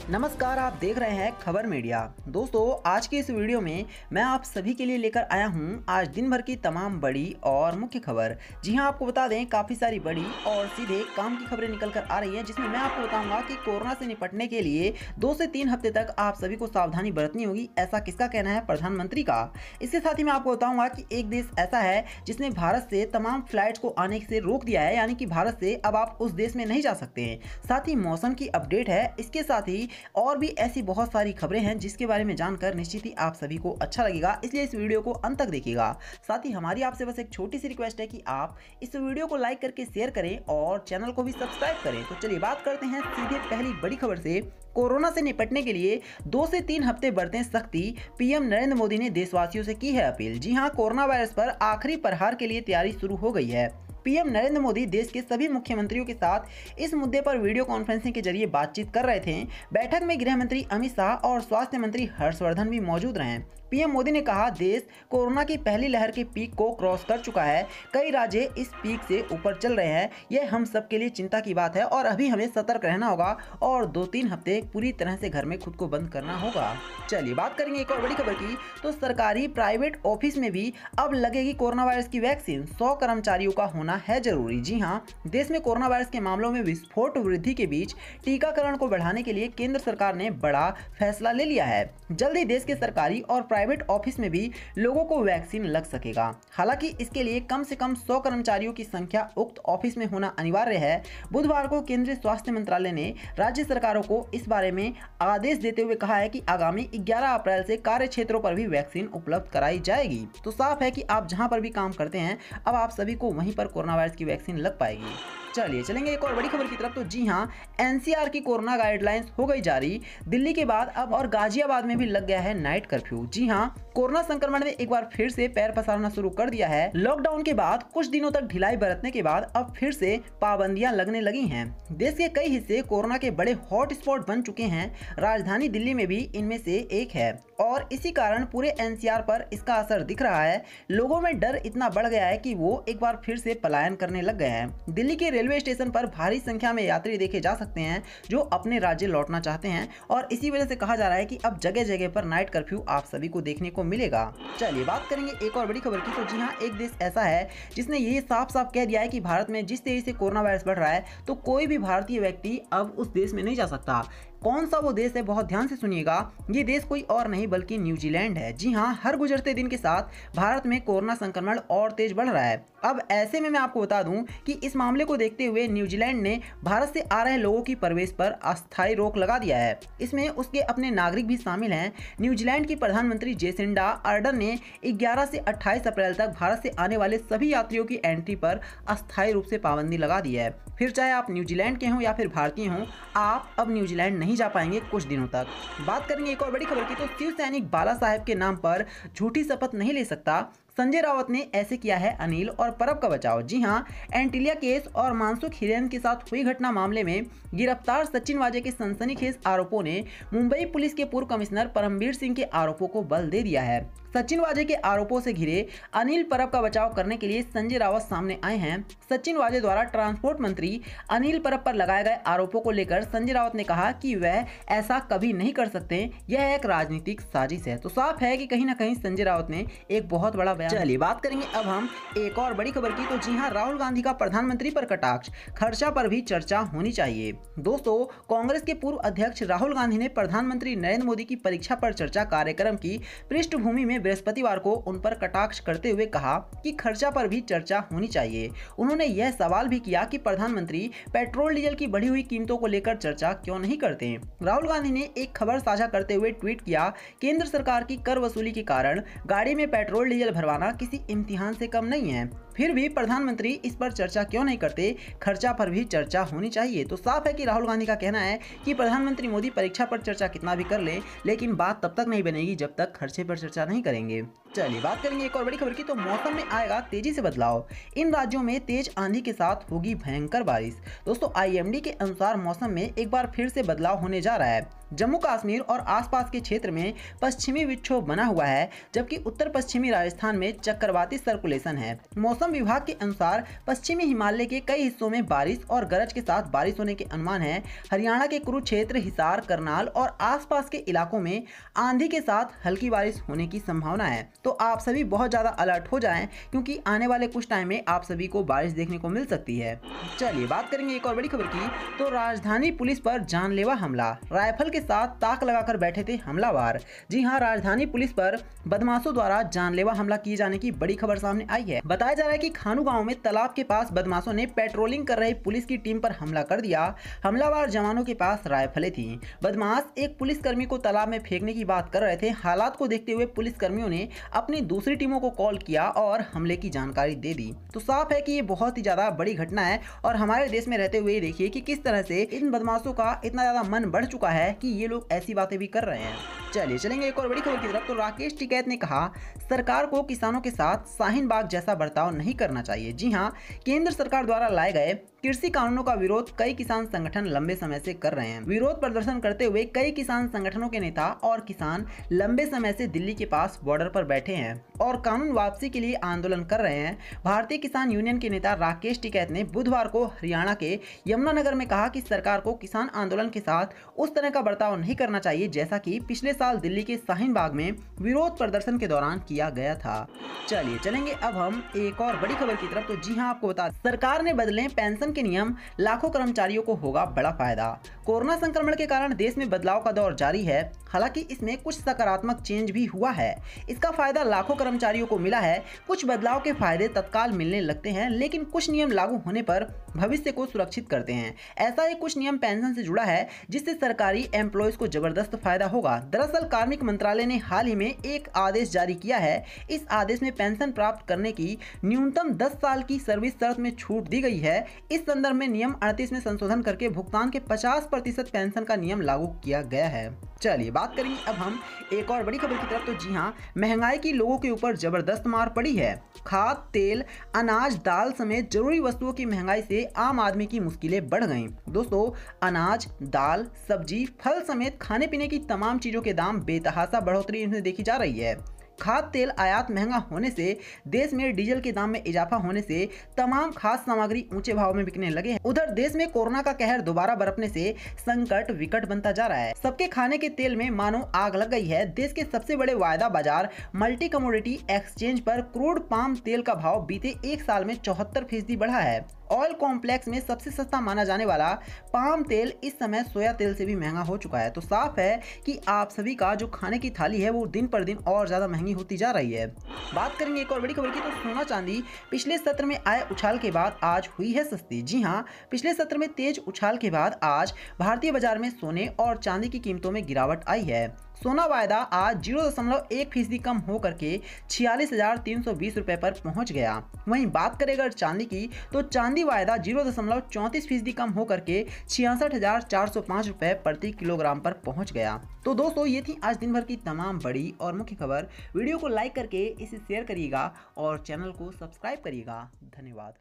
नमस्कार, आप देख रहे हैं खबर मीडिया। दोस्तों, आज की इस वीडियो में मैं आप सभी के लिए लेकर आया हूं आज दिन भर की तमाम बड़ी और मुख्य खबर। जी हां, आपको बता दें काफ़ी सारी बड़ी और सीधे काम की खबरें निकल कर आ रही हैं, जिसमें मैं आपको बताऊंगा कि कोरोना से निपटने के लिए 2 से 3 हफ्ते तक आप सभी को सावधानी बरतनी होगी। ऐसा किसका कहना है? प्रधानमंत्री का। इसके साथ ही मैं आपको बताऊंगा कि एक देश ऐसा है जिसने भारत से तमाम फ्लाइट्स को आने से रोक दिया है, यानी कि भारत से अब आप उस देश में नहीं जा सकते हैं। साथ ही मौसम की अपडेट है। इसके साथ ही और भी ऐसी बहुत सारी खबरें हैं जिसके बारे में जानकर निश्चित ही आप सभी को अच्छा लगेगा, इसलिए इस वीडियो को अंत तक देखिएगा। साथ ही हमारी आपसे बस एक छोटी सी रिक्वेस्ट है कि आप इस वीडियो को लाइक करके शेयर करें और चैनल को भी सब्सक्राइब करें। तो चलिए बात करते हैं सीधे पहली बड़ी खबर से। कोरोना से निपटने के लिए 2 से 3 हफ्ते बरतें सख्ती, पीएम नरेंद्र मोदी ने देशवासियों से की है अपील। जी हां, कोरोना वायरस पर आखिरी प्रहार के लिए तैयारी शुरू हो गई है। पीएम नरेंद्र मोदी देश के सभी मुख्यमंत्रियों के साथ इस मुद्दे पर वीडियो कॉन्फ्रेंसिंग के जरिए बातचीत कर रहे थे। बैठक में गृह मंत्री अमित शाह और स्वास्थ्य मंत्री हर्षवर्धन भी मौजूद रहे। पीएम मोदी ने कहा, देश कोरोना की पहली लहर के पीक को क्रॉस कर चुका है। कई राज्य इस पीक से ऊपर चल रहे हैं। यह हम सब के लिए चिंता की बात है और अभी हमें सतर्क रहना होगा और 2-3 हफ्ते पूरी तरह से घर में खुद को बंद करना होगा। चलिए बात करेंगे एक और बड़ी खबर की। तो सरकारी प्राइवेट ऑफिस में भी अब लगेगी कोरोना वायरस की वैक्सीन। 100 कर्मचारियों का होना है जरूरी। जी हाँ, देश में कोरोना वायरस के मामलों में विस्फोट वृद्धि के बीच टीकाकरण को बढ़ाने के लिए केंद्र सरकार ने बड़ा फैसला ले लिया है। जल्द ही देश के सरकारी और प्राइवेट ऑफिस में भी लोगों को वैक्सीन लग सकेगा। हालांकि इसके लिए कम से कम 100 कर्मचारियों की संख्या उक्त ऑफिस में होना अनिवार्य है। बुधवार को केंद्रीय स्वास्थ्य मंत्रालय ने राज्य सरकारों को इस बारे में आदेश देते हुए कहा है कि आगामी 11 अप्रैल से कार्य क्षेत्रों पर भी वैक्सीन उपलब्ध कराई जाएगी। तो साफ है कि आप जहां पर भी काम करते हैं, अब आप सभी को वहीं पर कोरोना वायरस की वैक्सीन लग पाएगी। चलिए चलेंगे एक और बड़ी खबर की तरफ। तो जी हां, एनसीआर की कोरोना गाइडलाइंस हो गई जारी। दिल्ली के बाद अब और गाजियाबाद में भी लग गया है नाइट कर्फ्यू। जी हां, कोरोना संक्रमण ने एक बार फिर से पैर पसारना शुरू कर दिया है। लॉकडाउन के बाद कुछ दिनों तक ढिलाई बरतने के बाद अब फिर से पाबंदियां लगने लगी हैं। देश के कई हिस्से कोरोना के बड़े हॉट स्पॉट बन चुके हैं। राजधानी दिल्ली में भी इनमें से एक है और इसी कारण पूरे एनसीआर पर इसका असर दिख रहा है। लोगों में डर इतना बढ़ गया है कि वो एक बार फिर से पलायन करने लग गए हैं। दिल्ली के रेलवे स्टेशन पर भारी संख्या में यात्री देखे जा सकते हैं जो अपने राज्य लौटना चाहते हैं और इसी वजह से कहा जा रहा है कि अब जगह जगह पर नाइट कर्फ्यू आप सभी को देखने को मिलेगा। चलिए बात करेंगे एक और बड़ी खबर की। तो जी हाँ, एक देश ऐसा है जिसने ये साफ साफ कह दिया है कि भारत में जिस तेजी से कोरोना वायरस बढ़ रहा है तो कोई भी भारतीय व्यक्ति अब उस देश में नहीं जा सकता। कौन सा वो देश है? बहुत ध्यान से सुनिएगा। ये देश कोई और नहीं बल्कि न्यूजीलैंड है। जी हाँ, हर गुजरते दिन के साथ भारत में कोरोना संक्रमण और तेज बढ़ रहा है। अब ऐसे में मैं आपको बता दूं कि इस मामले को देखते हुए न्यूजीलैंड ने भारत से आ रहे लोगों की प्रवेश पर अस्थायी रोक लगा दिया है। इसमें उसके अपने नागरिक भी शामिल हैं। न्यूजीलैंड की प्रधानमंत्री जेसिंडा आर्डर्न ने 11 से 28 अप्रैल तक भारत से आने वाले सभी यात्रियों की एंट्री पर अस्थायी रूप से पाबंदी लगा दी है। फिर चाहे आप न्यूजीलैंड के हों या फिर भारतीय हों, आप अब न्यूजीलैंड नहीं जा पाएंगे कुछ दिनों तक। बात करेंगे एक और बड़ी खबर की। तो शिव सैनिक बाला साहेब के नाम पर झूठी शपथ नहीं ले सकता। संजय राउत ने ऐसे किया है अनिल और परब का बचाव। जी हां, एंटीलिया केस और मानसुख हिरेन के साथ हुई घटना मामले में गिरफ्तार सचिन वाजे के सनसनीखेज आरोपों ने मुंबई पुलिस के पूर्व कमिश्नर परमबीर सिंह के आरोपों को बल दे दिया है। सचिन वाजे के आरोपों से घिरे अनिल परब का बचाव करने के लिए संजय रावत सामने आए हैं। सचिन वाजे द्वारा ट्रांसपोर्ट मंत्री अनिल परब पर लगाए गए आरोपों को लेकर संजय रावत ने कहा कि वह ऐसा कभी नहीं कर सकते, यह एक राजनीतिक साजिश है। तो साफ है कि कहीं ना कहीं संजय रावत ने एक बहुत बड़ा बयान। चलिए बात करेंगे अब हम एक और बड़ी खबर की। तो जी हां, राहुल गांधी का प्रधानमंत्री पर कटाक्ष, खर्चा पर भी चर्चा होनी चाहिए। दोस्तों, कांग्रेस के पूर्व अध्यक्ष राहुल गांधी ने प्रधानमंत्री नरेंद्र मोदी की परीक्षा पर चर्चा कार्यक्रम की पृष्ठभूमि में बृहस्पतिवार को उन पर कटाक्ष करते हुए कहा कि खर्चा पर भी चर्चा होनी चाहिए। उन्होंने यह सवाल भी किया कि प्रधानमंत्री पेट्रोल डीजल की बढ़ी हुई कीमतों को लेकर चर्चा क्यों नहीं करते। राहुल गांधी ने एक खबर साझा करते हुए ट्वीट किया, केंद्र सरकार की कर वसूली के कारण गाड़ी में पेट्रोल डीजल भरवाना किसी इम्तिहान से कम नहीं है। फिर भी प्रधानमंत्री इस पर चर्चा क्यों नहीं करते? खर्चा पर भी चर्चा होनी चाहिए। तो साफ है कि राहुल गांधी का कहना है कि प्रधानमंत्री मोदी परीक्षा पर चर्चा कितना भी कर ले, लेकिन बात तब तक नहीं बनेगी जब तक खर्चे पर चर्चा नहीं करेंगे। चलिए बात करेंगे एक और बड़ी खबर की। तो मौसम में आएगा तेजी से बदलाव। इन राज्यों में तेज आंधी के साथ होगी भयंकर बारिश। दोस्तों, आईएमडी के अनुसार मौसम में एक बार फिर से बदलाव होने जा रहा है। जम्मू कश्मीर और आसपास के क्षेत्र में पश्चिमी विक्षोभ बना हुआ है, जबकि उत्तर पश्चिमी राजस्थान में चक्रवाती सर्कुलेशन है। मौसम मौसम विभाग के अनुसार पश्चिमी हिमालय के कई हिस्सों में बारिश और गरज के साथ बारिश होने के अनुमान है। हरियाणा के कुरुक्षेत्र, हिसार, करनाल और आसपास के इलाकों में आंधी के साथ हल्की बारिश होने की संभावना है। तो आप सभी बहुत ज्यादा अलर्ट हो जाएं, क्योंकि आने वाले कुछ टाइम में आप सभी को बारिश देखने को मिल सकती है। चलिए बात करेंगे एक और बड़ी खबर की। तो राजधानी पुलिस पर जानलेवा हमला, राइफल के साथ ताक लगाकर बैठे थे हमलावर। जी हां, राजधानी पुलिस पर बदमाशों द्वारा जानलेवा हमला किए जाने की बड़ी खबर सामने आई है। बताया जा रहा है कि खानू गांव में तालाब के पास बदमाशों ने पेट्रोलिंग कर रही पुलिस की टीम पर हमला कर दिया। हमलावर जवानों के पास राइफलें थीं। बदमाश एक पुलिसकर्मी को तालाब में फेंकने की बात कर रहे थे। हालात को देखते हुए पुलिसकर्मियों ने अपनी दूसरी टीमों को कॉल किया और हमले की जानकारी दे दी। तो साफ है कि ये बहुत ही ज्यादा बड़ी घटना है और हमारे देश में रहते हुए देखिए कि किस तरह से इन बदमाशों का इतना ज्यादा मन बढ़ चुका है कि ये लोग ऐसी बातें भी कर रहे हैं। चलिए चलेंगे एक और बड़ी खबर की तरफ। तो राकेश टिकैत ने कहा, सरकार को किसानों के साथ शाहीन बाग जैसा बर्ताव नहीं करना चाहिए। जी हां, केंद्र सरकार द्वारा लाए गए कृषि कानूनों का विरोध कई किसान संगठन लंबे समय से कर रहे हैं। विरोध प्रदर्शन करते हुए कई किसान संगठनों के नेता और किसान लंबे समय से दिल्ली के पास बॉर्डर पर बैठे हैं और कानून वापसी के लिए आंदोलन कर रहे हैं। भारतीय किसान यूनियन के नेता राकेश टिकैत ने बुधवार को हरियाणा के यमुनानगर में कहा कि सरकार को किसान आंदोलन के साथ उस तरह का बर्ताव नहीं करना चाहिए जैसा कि पिछले साल दिल्ली के शाहीन बाग में विरोध प्रदर्शन के दौरान किया गया था। चलिए चलेंगे अब हम एक और बड़ी खबर की तरफ। तो जी हां, आपको बता सरकार ने बदले पेंशन के नियम, लाखों कर्मचारियों को होगा बड़ा फायदा। कोरोना संक्रमण के कारण देश में बदलाव का दौर जारी है। हालांकि इसमें कुछ सकारात्मक चेंज भी हुआ है। इसका फायदा लाखों कर्मचारियों को मिला है। कुछ बदलाव के फायदे तत्काल मिलने लगते हैं, लेकिन कुछ नियम लागू होने पर भविष्य को सुरक्षित करते हैं। ऐसा ही कुछ नियम पेंशन से जुड़ा है जिससे सरकारी एम्प्लॉयज को जबरदस्त फायदा होगा। दरअसल कार्मिक मंत्रालय ने हाल ही में एक आदेश जारी किया है। इस आदेश में पेंशन प्राप्त करने की न्यूनतम 10 साल की सर्विस शर्त में छूट दी गई है। इस संदर्भ में नियम 38 में संशोधन करके भुगतान के 50% पेंशन का नियम लागू किया गया है। चलिए बात करेंगे अब हम एक और बड़ी खबर की तरफ। तो जी हां, महंगाई की लोगों के ऊपर जबरदस्त मार पड़ी है। खाद, तेल, अनाज, दाल समेत जरूरी वस्तुओं की महंगाई से आम आदमी की मुश्किलें बढ़ गईं। दोस्तों, अनाज, दाल, सब्जी, फल समेत खाने पीने की तमाम चीजों के दाम बेतहाशा बढ़ोतरी इनमें देखी जा रही है। खाद्य तेल आयात महंगा होने से, देश में डीजल के दाम में इजाफा होने से तमाम खाद्य सामग्री ऊंचे भाव में बिकने लगे हैं। उधर देश में कोरोना का कहर दोबारा बरपने से संकट विकट बनता जा रहा है। सबके खाने के तेल में मानो आग लग गई है। देश के सबसे बड़े वायदा बाजार मल्टी कमोडिटी एक्सचेंज पर क्रूड पाम तेल का भाव बीते एक साल में 74% बढ़ा है। ऑयल कॉम्प्लेक्स में सबसे सस्ता माना जाने वाला पाम तेल इस समय सोया तेल से भी महंगा हो चुका है। तो साफ है कि आप सभी का जो खाने की थाली है वो दिन पर दिन और ज्यादा महंगी होती जा रही है। बात करेंगे एक और बड़ी खबर की। तो सोना चांदी पिछले सत्र में आए उछाल के बाद आज हुई है सस्ती। जी हां, पिछले सत्र में तेज उछाल के बाद आज भारतीय बाजार में सोने और चांदी की कीमतों में गिरावट आई है। सोना वायदा आज 0.1% कम होकर के 46,320 रुपए पर पहुंच गया। वहीं बात करें अगर चांदी की, तो चांदी वायदा 0.34% कम होकर के 66,405 रुपए प्रति किलोग्राम पर पहुंच गया। तो दोस्तों, ये थी आज दिन भर की तमाम बड़ी और मुख्य खबर। वीडियो को लाइक करके इसे शेयर करिएगा और चैनल को सब्सक्राइब करिएगा। धन्यवाद।